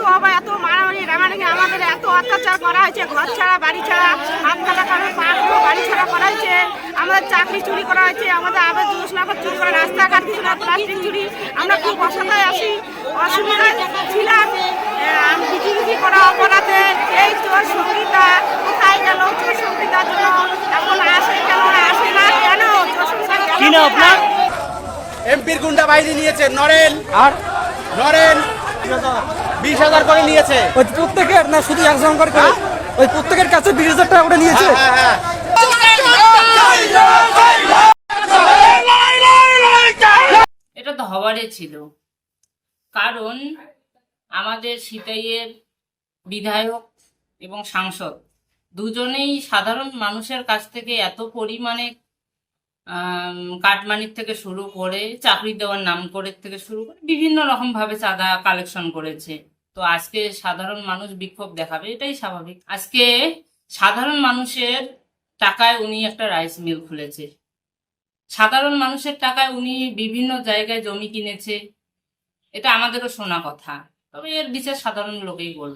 বাবা এত মারামারি রাগারাগি, আমাদের এত অত্যাচার করা হয়েছে, ঘর ছাড়া বাড়ি ছাড়া, হাত খালা করে পা পুরো বাড়ি ছাড়া করা হয়েছে, আমাদের চাকরি চুরি করা হয়েছে, আমাদের আবার জোসনাবাদ চুরি করা, রাস্তাঘাট চুরি, প্লাস্টিক চুরি। আমরা খুব অসহায় আছি, অসুবিধায় ছিলাম। বিচি করা অপরাধে এই চোর সঙ্গীতা কোথায় গেল? চোর সঙ্গীতার জন্য এখন আসে কেন, আসে না কেন? চোর সঙ্গীতা আপনার এমপির গুন্ডা বাহিনী নিয়েছে নরেন, আর নরেন 20,000 করে নিয়েছে। ওই প্রত্যেকের না শুধু একজন করে, ওই প্রত্যেকের কাছে 20,000 টাকা করে নিয়েছে। এটা তো হওয়ারই ছিল, কারণ আমাদের সিতাইয়ের বিধায়ক এবং সাংসদ দুজনেই সাধারণ মানুষের কাছ থেকে এত পরিমাণে কাটমানির থেকে শুরু করে চাকরি দেওয়ার নাম করে থেকে শুরু করে বিভিন্ন রকম ভাবে চাঁদা কালেকশন করেছে। তো আজকে সাধারণ মানুষ বিক্ষোভ দেখাবে, এটাই স্বাভাবিক। আজকে সাধারণ মানুষের টাকায় উনি একটা রাইস মিল খুলেছে, সাধারণ মানুষের টাকায় উনি বিভিন্ন জায়গায় জমি কিনেছে, এটা আমাদেরও শোনা কথা। তবে এর বিচার সাধারণ লোকেই করবে।